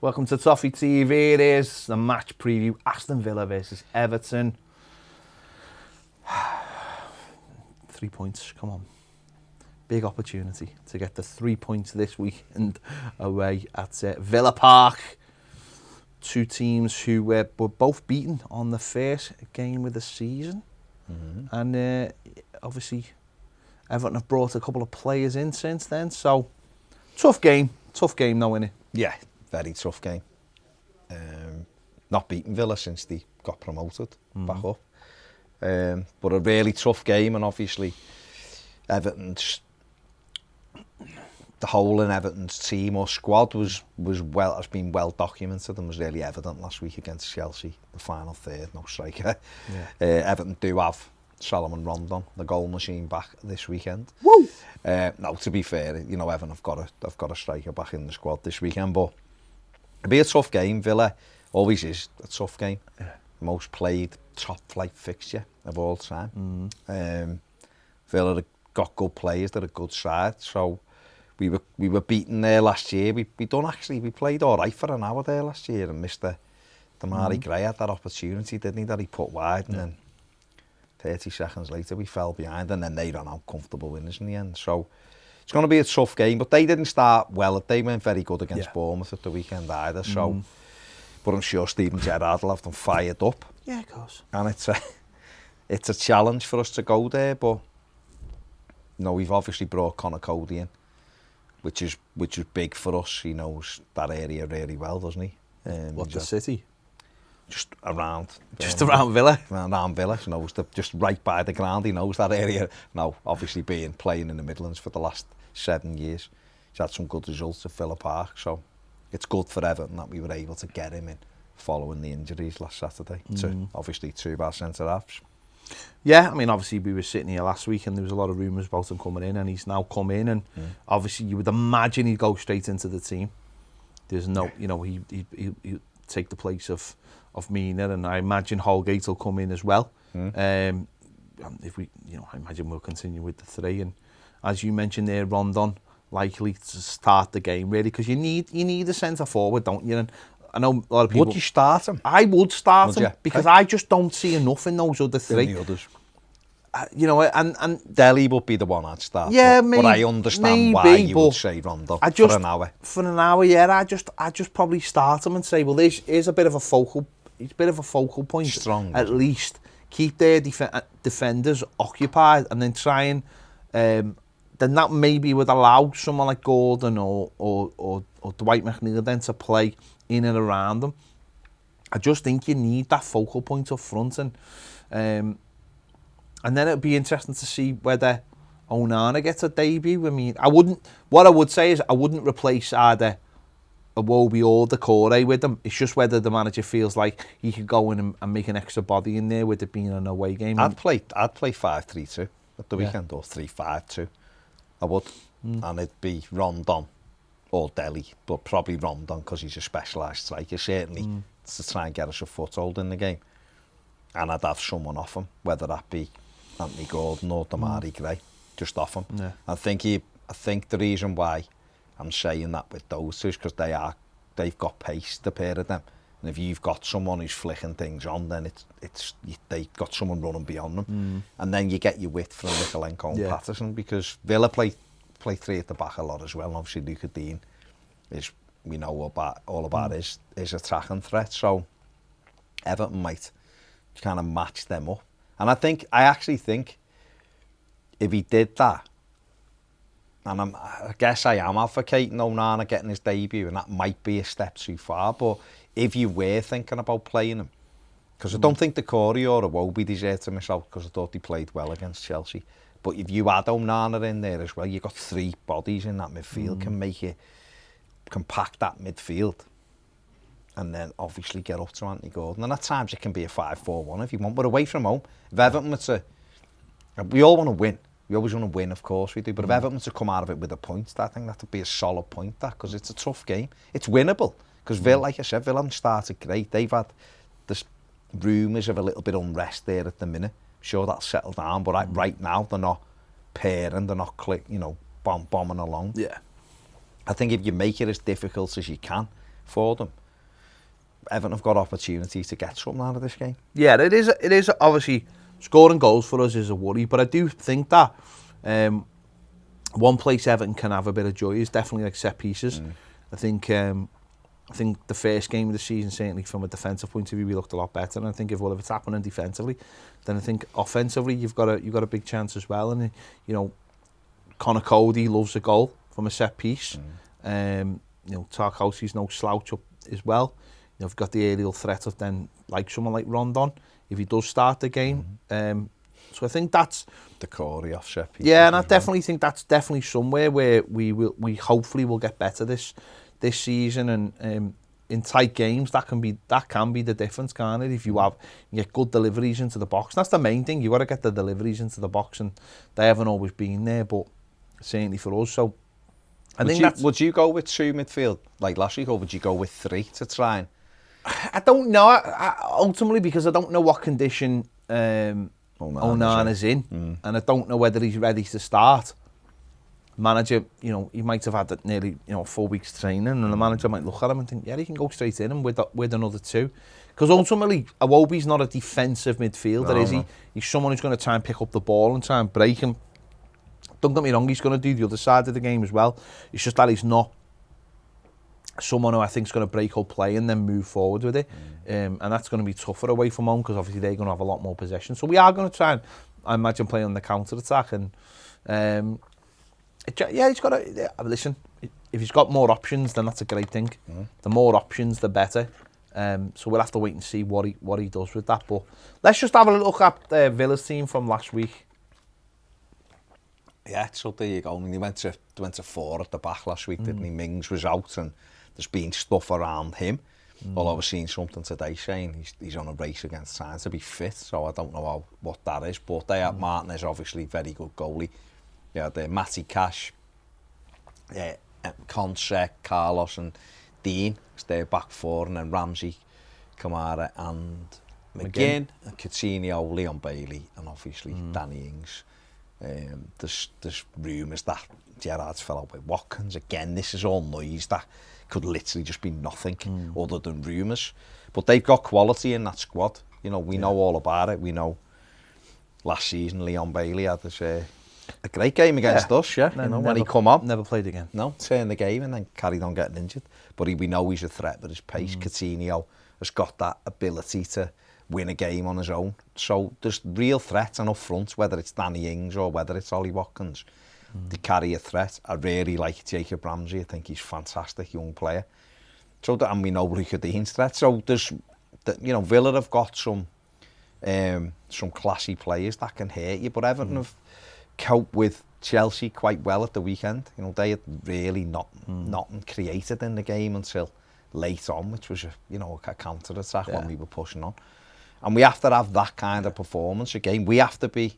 Welcome to Toffee TV. It is the match preview. Aston Villa versus Everton. 3 points, come on. Big opportunity to get the 3 points this weekend away at Villa Park. Two teams who were both beaten on the first game of the season. And obviously Everton have brought a couple of players in since then. So, tough game though, innit? Yeah, very tough game. Not beaten Villa since they got promoted back up. But a really tough game, and obviously Everton's, the whole in Everton's team or squad has been well documented and was really evident last week against Chelsea, the final third, no striker. Everton do have Solomon Rondon, the goal machine, back this weekend. Woo! No, to be fair, you know, Everton have got a striker back in the squad this weekend, but it'll be a tough game. Villa always is a tough game. Yeah. Most played top flight fixture of all time. Villa have got good players, they're a good side, so we were beaten there last year. We played all right for an hour there last year and missed the Damari Gray had that opportunity, didn't he, that he put wide, and then 30 seconds later we fell behind, and then they ran out comfortable winners in the end. So it's going to be a tough game, but they didn't start well. They weren't very good against Bournemouth at the weekend either. So, but I'm sure Steven Gerrard will have them fired up. Yeah, of course. And it's a challenge for us to go there, but no, we've obviously brought Conor Cody in, which is big for us. He knows that area really well, doesn't he? What, the city? Just around. Just around Villa? Around Villa. He knows just right by the ground. He knows that area. Now, obviously playing in the Midlands for the last 7 years, he's had some good results at Villa Park. So it's good for Everton that we were able to get him in following the injuries last Saturday. Obviously two of our centre-halves. Yeah, I mean, obviously we were sitting here last week and there was a lot of rumours about him coming in, and he's now come in, and obviously you would imagine he'd go straight into the team. There's no, you know, he'll take the place of Mina, and I imagine Holgate will come in as well. If we, you know, I imagine we'll continue with the three, and as you mentioned there, Rondon likely to start the game really, because you need a centre forward, don't you? And I know a lot of people. Would you start him? I would start him because I just don't see enough in those other three. The others. You know, and Delhi would be the one I'd start. Yeah, but I understand why you would say Rondon for an hour. For an hour, yeah. I just probably start him and say, well, here's a bit of a focal. It's a bit of a focal point. Strong. At least keep their defenders occupied, and then try and then that maybe would allow someone like Gordon or Dwight McNeil then to play in and around them. I just think you need that focal point up front, and then it'd be interesting to see whether Onana gets a debut. I mean, what I would say is I wouldn't replace either Iwobi or Decore with them. It's just whether the manager feels like he could go in and make an extra body in there with it being an away game. I'd play 5-3-2 at the weekend, or 3-5-2. I would, and it'd be Rondon or Delhi, but probably Rondon because he's a specialised striker, certainly to try and get us a foothold in the game. And I'd have someone off him, whether that be Anthony Gordon or Damari Gray, just off him. Yeah. I think the reason why I'm saying that with those two is because they've got pace, the pair of them. And if you've got someone who's flicking things on, then they've got someone running beyond them. And then you get your width from Mikalenko and Patterson, because Villa play three at the back a lot as well. And obviously Luca Dean we know all about his attacking threat. So Everton might kind of match them up. And I actually think if he did that, and I guess I am advocating Onana getting his debut, and that might be a step too far, but if you were thinking about playing him, because I don't think Decore or Iwobi deserve to miss out, because I thought he played well against Chelsea, but if you add Onana in there as well, you've got three bodies in that midfield, can pack that midfield, and then obviously get up to Anthony Gordon, and at times it can be a 5-4-1 if you want, but away from home, if Everton were we all want to win. We always want to win, of course we do, but if Everton to come out of it with a point, I think that would be a solid point, because it's a tough game. It's winnable, because Villa, like I said, Villa haven't started great. They've had this rumours of a little bit of unrest there at the minute. I'm sure that'll settle down, but right now they're not pairing, they're not bombing along. Yeah. I think if you make it as difficult as you can, for them. Everton have got opportunity to get something out of this game. Yeah, it is obviously scoring goals for us is a worry, but I do think that one place Everton can have a bit of joy is definitely like set pieces. I think the first game of the season, certainly from a defensive point of view, we looked a lot better. And I think if it's happening defensively, then I think offensively you've got a big chance as well. And you know, Connor Cody loves a goal from a set piece. You know, Tarkowski's no slouch up as well. You know, we've got the aerial threat of then like someone like Rondon if he does start the game. So I think that's the core off set piece. Yeah, and I definitely think that's definitely somewhere where we hopefully will get better this season, and in tight games that can be the difference, can't it? If you get good deliveries into the box, that's the main thing. You got to get the deliveries into the box, and they haven't always been there, but certainly for us. So would you go with 2 midfield like last week, or would you go with 3 to try and? I don't know. Ultimately, because I don't know what condition Onana's in, and I don't know whether he's ready to start. Manager, you know, he might have had nearly 4 weeks training, and the manager might look at him and think, yeah, he can go straight in and with another 2. Because ultimately, Iwobi's not a defensive midfielder, is he? No. He's someone who's going to try and pick up the ball and try and break him. Don't get me wrong, he's going to do the other side of the game as well. It's just that he's not someone who I think is going to break up play and then move forward with it. And that's going to be tougher away from home because obviously they're going to have a lot more possession. So we are going to try and, I imagine, play on the counter-attack. And he's got to... listen, if he's got more options, then that's a great thing. The more options, the better. So we'll have to wait and see what he does with that. But let's just have a look at Villa's team from last week. Yeah, so there you go. I mean, he went to 4 at the back last week, didn't he? Mings was out, and there's been stuff around him. Although I was seeing something today saying he's on a race against time to be fit, so I don't know what that is. But they have Martinez, obviously very good goalie. Yeah, they're Matty Cash, Conce, Carlos, and Dean. They're back 4, and then Ramsey, Kamara, and McGinn, and Coutinho, Leon Bailey, and obviously Danny Ings. There's rumours that Gerrard's fell out with Watkins. Again, this is all noise that could literally just be nothing other than rumours. But they've got quality in that squad. You know, we know all about it. We know last season Leon Bailey had this, a great game against us, when he come on. Never played again. No, turned the game and then carried on getting injured. But we know he's a threat with his pace. Coutinho has got that ability to win a game on his own. So there's real threats, and up front, whether it's Danny Ings or whether it's Ollie Watkins, they carry a threat. I really like Jacob Ramsey. I think he's a fantastic young player. So and we know Ruka Dean's threat. So there's, Villa have got some classy players that can hurt you, but Everton have coped with Chelsea quite well at the weekend. You know, they had really nothing created in the game until late on, which was a counter attack when we were pushing on. And we have to have that kind of performance again. We have to be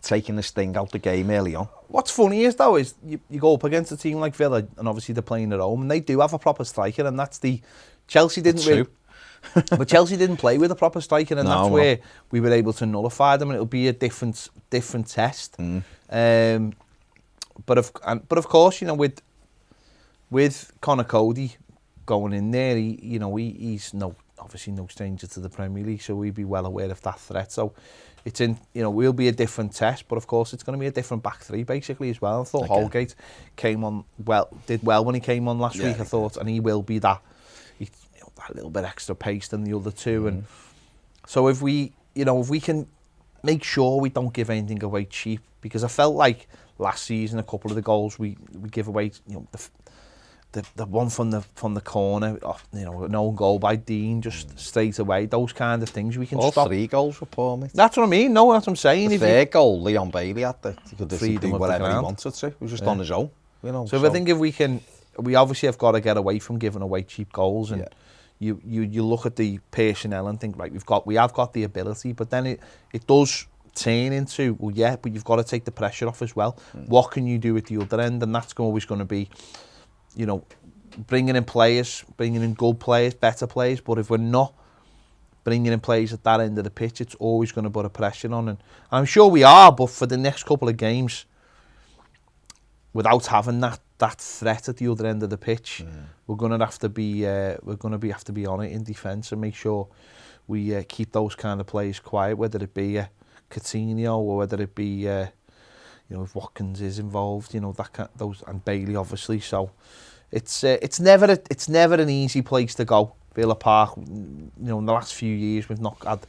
taking the sting out the game early on. What's funny is you go up against a team like Villa, and obviously they're playing at home, and they do have a proper striker, and that's Chelsea didn't really, but Chelsea didn't play with a proper striker, and that's where we were able to nullify them, and it'll be a different test. But of course, with Connor Cody going in there, he's obviously no stranger to the Premier League, so we'd be well aware of that threat. So it's we'll be a different test, but of course it's going to be a different back 3 basically as well. I thought Holgate did well when he came on last week. I thought, and he will be that little bit extra pace than the other 2. And so if we can make sure we don't give anything away cheap, because I felt like last season a couple of the goals we give away, the one from the corner, an own goal by Dean just straight away, those kind of things we can all stop. All 3 goals were poor, mate. That's what I mean. No, that's what I'm saying. The third goal, Leon Bailey had he could do whatever he wanted to. He was just on his own. So I think if we obviously have got to get away from giving away cheap goals, and you look at the personnel and think, right, we have got the ability, but then it does turn into, but you've got to take the pressure off as well. What can you do at the other end? And that's always going to be, bringing in good players, better players. But if we're not bringing in players at that end of the pitch, it's always going to put a pressure on. And I'm sure we are, but for the next couple of games, without having that that threat at the other end of the pitch, we're going to have to be have to be on it in defence and make sure we keep those kind of players quiet, whether it be Coutinho or whether it be you know, if Watkins is involved, you know, those, and Bailey obviously. So it's never an easy place to go, Villa Park. You know, in the last few years we've not had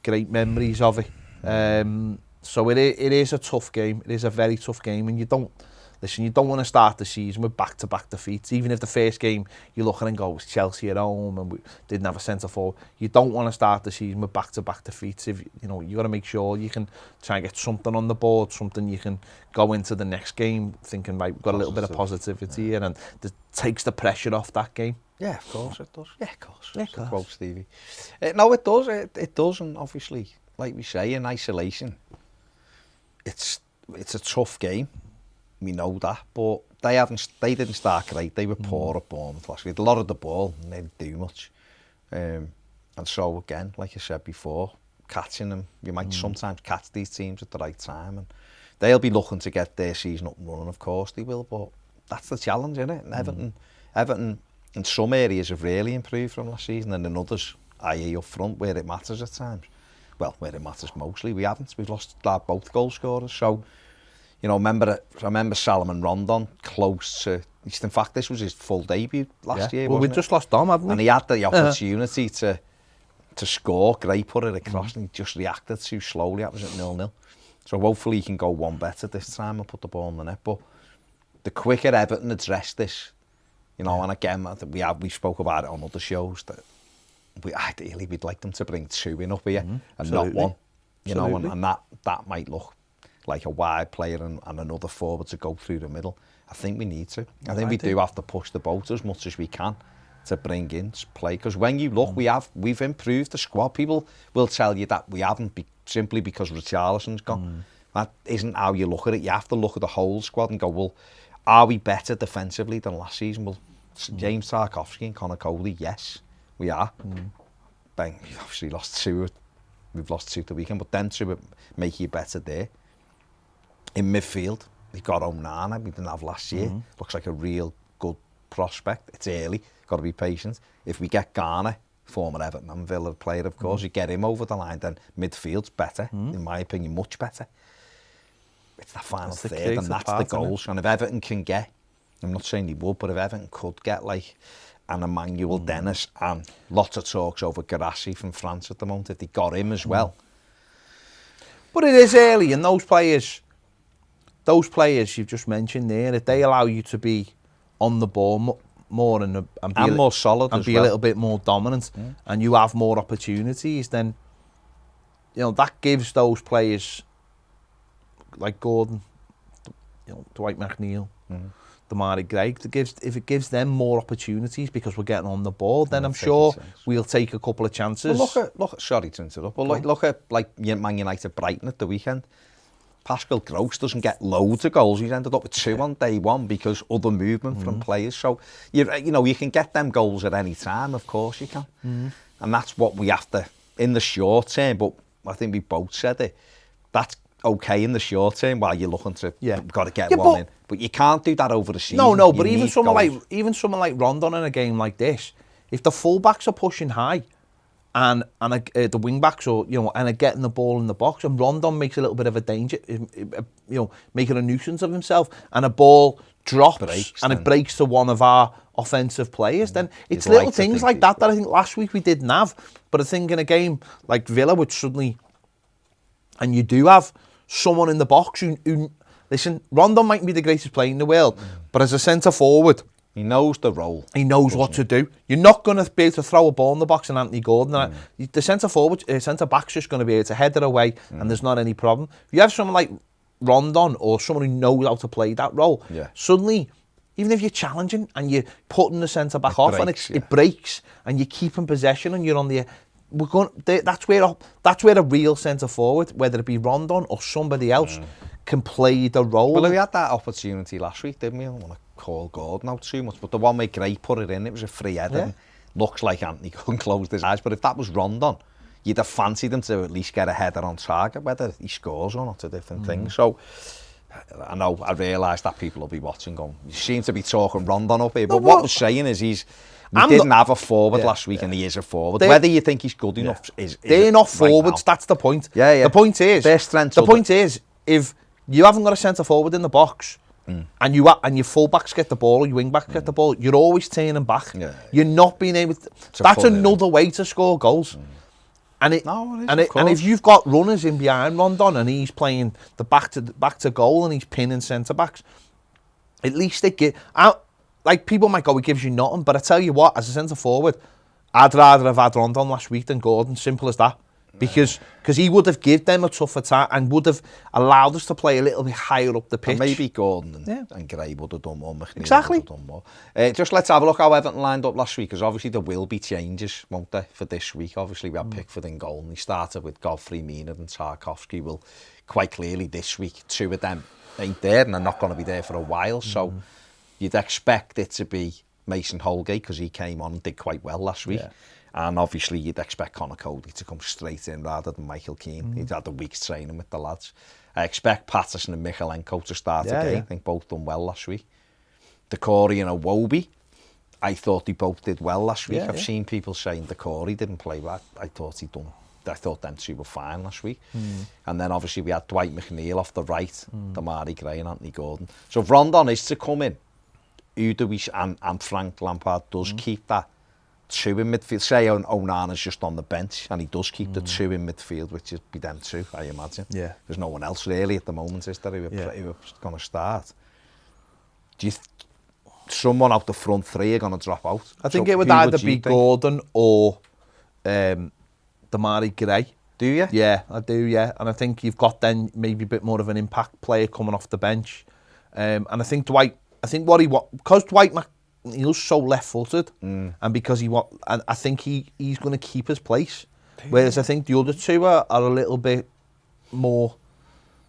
great memories of it. So it is a tough game. It is a very tough game, and you don't want to start the season with back-to-back defeats. Even if the first game you look at and go, it was Chelsea at home and we didn't have a centre forward. You don't want to start the season with back-to-back defeats. If you know, you got to make sure you can try and get something on the board, something you can go into the next game thinking, right, we've got a little bit of positivity here, and it takes the pressure off that game. Yeah, of course it does. Yeah, of course. Yeah, of course. Quote Stevie. No, it does. It does, and obviously, like we say, in isolation, it's a tough game. We know that, but they didn't start great. They were poor at Bournemouth last week. A lot of the ball, and they didn't do much. And so again, like I said before, catching them, you might sometimes catch these teams at the right time, and they'll be looking to get their season up and running. Of course they will, but that's the challenge, isn't it? And Everton in some areas have really improved from last season, and in others, i.e. up front, where it matters at times. Well, where it matters mostly, we haven't. We've lost both goal scorers, so. You know, I remember Salomon Rondon close to. In fact, this was his full debut last year. Well, we just lost Dom, hadn't we? And he had the opportunity to score. Gray put it across, and he just reacted too slowly. That was at 0-0. So hopefully he can go one better this time and put the ball in the net. But the quicker Everton address this, you know, and again, we spoke about it on other shows that ideally we'd like them to bring 2 in up here and not 1. You know, and that might look like a wide player and another forward to go through the middle. I think we need to. I think we do have to push the boat as much as we can to bring in play. Because when you look, we've improved the squad. People will tell you that we haven't simply because Richarlison's gone. That isn't how you look at it. You have to look at the whole squad and go, well, are we better defensively than last season? Well, James Tarkowski and Conor Coley, yes, we are. Then we've obviously lost 2. We've lost 2 the weekend, but then 2 would make you better there. In midfield, we've got Onana, we didn't have last year. Looks like a real good prospect. It's early, got to be patient. If we get Garner, former Everton and Villa player, of course, you get him over the line, then midfield's better, in my opinion, much better. It's the final third, and that's the goals. And if Everton can get, I'm not saying he would, but if Everton could get like an Emmanuel Dennis, and lots of talks over Garassi from France at the moment, if they got him as well. But it is early, and those players you've just mentioned there, if they allow you to be on the ball more and be more solid and as be well. A little bit more dominant, and you have more opportunities, then you know that gives those players like Gordon, you know, Dwight McNeil, Damari Gray, if it gives them more opportunities because we're getting on the ball, then I'm sure we'll take a couple of chances. Well, look at sorry to interrupt, but look at Man United Brighton at the weekend. Pascal Gross doesn't get loads of goals. He's ended up with 2 on day 1 because other movement from players. So you know you can get them goals at any time. Of course you can, and that's what we have to in the short term. But I think we both said it. That's okay in the short term while you're looking to. You've got to get one in, but you can't do that over the season. No. But even someone like Rondon in a game like this, if the fullbacks are pushing high. And the wing backs, or you know, and are getting the ball in the box, and Rondon makes a little bit of a danger, you know, making a nuisance of himself, and a ball drops and it breaks to one of our offensive players. Then it's little things like that I think last week we didn't have. But I think in a game like Villa, which suddenly, and you do have someone in the box who listen, Rondon might be the greatest player in the world, but as a centre forward. He knows the role. He knows what to do. You're not going to be able to throw a ball in the box and Anthony Gordon. The centre-back's just going to be able to head it away and there's not any problem. If you have someone like Rondon or someone who knows how to play that role, suddenly, even if you're challenging and you're putting the centre-back off it breaks and you're keeping possession and you're on the... That's where a real centre-forward, whether it be Rondon or somebody else, can play the role. Well, we had that opportunity last week, didn't we? I don't want to call Gordon out too much, but the one where Gray put it in, it was a free header. Looks like Anthony couldn't close his eyes, but if that was Rondon, you'd have fancied him to at least get a header on target. Whether he scores or not, a different thing. So I know, I realise that people will be watching going, you seem to be talking Rondon up here, but what we're saying is we didn't have a forward last week and he is a forward. Whether you think he's good enough is they're not forwards, right, that's the point. Yeah. The point is, if you haven't got a centre forward in the box and your full-backs get the ball or your wing-backs get the ball, you're always turning back. Yeah. You're not being able to... That's another way to score goals. And if you've got runners in behind Rondon and he's playing the back to goal and he's pinning centre backs, at least it get out. Like people might go, it gives you nothing, but I tell you what, as a centre forward, I'd rather have had Rondon last week than Gordon. Simple as that. Because he would have given them a tougher time and would have allowed us to play a little bit higher up the pitch. And maybe Gordon and Gray would have done more. McNeil exactly. Would have done more. Just let's have a look how Everton lined up last week, because obviously there will be changes, won't there, for this week. Obviously we had Pickford in goal and he started with Godfrey, Mina and Tarkowski. Well, quite clearly this week, two of them ain't there and they're not going to be there for a while. So you'd expect it to be Mason Holgate because he came on and did quite well last week. Yeah. And obviously you'd expect Conor Cody to come straight in rather than Michael Keane. He'd had a week's training with the lads. I expect Patterson and Michalenko to start again. I think both done well last week. Decore and Iwobi, I thought they both did well last week. I've seen people saying Decore didn't play well. I thought them two were fine last week. And then obviously we had Dwight McNeil off the right, Damari Gray and Anthony Gordon. So if Rondon is to come in, who do we, and Frank Lampard does keep that two in midfield. Say Onana's just on the bench and he does keep the two in midfield, which would be them two, I imagine. Yeah. There's no one else really at the moment, is there, who are going to start? Do you someone out the front three are going to drop out? I think it would either be Gordon or Damari Gray. Do you? Yeah, I do, yeah. And I think you've got then maybe a bit more of an impact player coming off the bench. And I think because Dwight McNeil's so left-footed, and because and I think he's going to keep his place. Whereas I think the other two are a little bit more.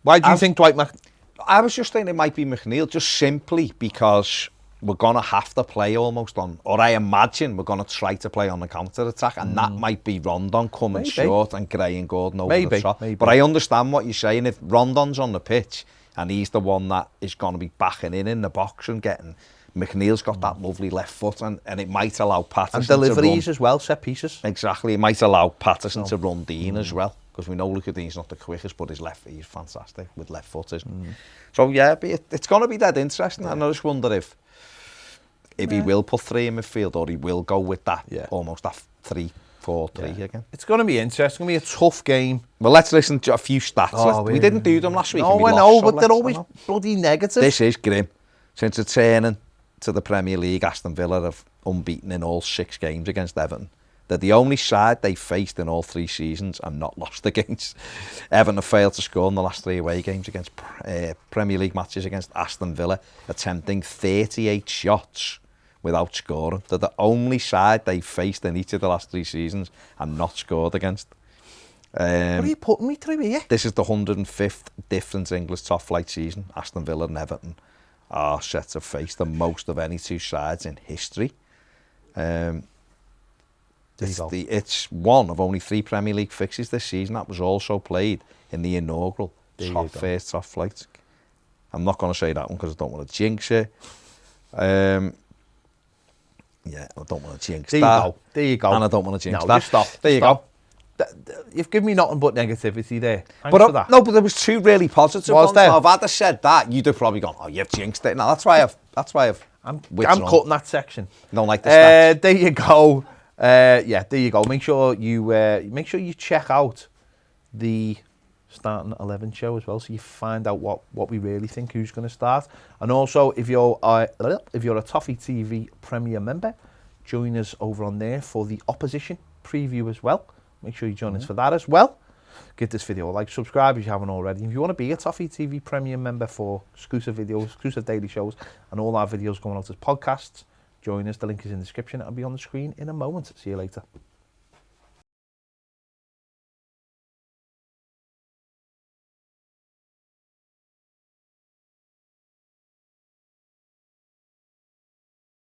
Why do you think Dwight McNeil? I was just thinking it might be McNeil, just simply because we're going to have to play almost on, or I imagine we're going to try to play on the counter-attack, and that might be Rondon coming short and Gray and Gordon over the top. But I understand what you're saying. If Rondon's on the pitch and he's the one that is going to be backing in the box and getting... McNeil's got that lovely left foot and it might allow Patterson and deliveries as well, set pieces. Exactly, it might allow Patterson to run Dean as well, because we know Luca Dean's not the quickest, but he's fantastic with left foot, isn't he? So yeah, it's going to be dead interesting, and I just wonder if he will put three in midfield or he will go with that almost that 3-4-3 again. It's going to be interesting. It's going to be a tough game. Well, let's listen to a few stats. We didn't do them last week. No, I know, but they're always bloody negative. This is grim. Since returning to the Premier League, Aston Villa have unbeaten in all 6 games against Everton. They're the only side they faced in all 3 seasons and not lost against. Everton have failed to score in the last 3 away games against Premier League matches against Aston Villa, attempting 38 shots without scoring. They're the only side they faced in each of the last 3 seasons and not scored against. What are you putting me through here? This is the 105th different English top flight season. Aston Villa and Everton are set to face the most of any 2 sides in history. It's one of only 3 Premier League fixtures this season that was also played in the inaugural first top flight. I'm not going to say that one because I don't want to jinx it. I don't want to jinx that. There you go. And I don't want to jinx that. Just stop. There you go. You've given me nothing but negativity there. Thanks for that. No, but there was 2 really positive ones. There? So if I'd have said that, you'd have probably gone, "Oh, you've jinxed it." No, that's why I'm cutting that section. Don't like the stats. There you go. There you go. Make sure you check out the starting 11 show as well, so you find out what we really think who's going to start. And also, if you're a Toffee TV Premier member, join us over on there for the opposition preview as well. Make sure you join us for that as well. Give this video a like, subscribe if you haven't already. If you want to be a Toffee TV Premium member for exclusive videos, exclusive daily shows, and all our videos going out as podcasts, join us. The link is in the description. It'll be on the screen in a moment. See you later.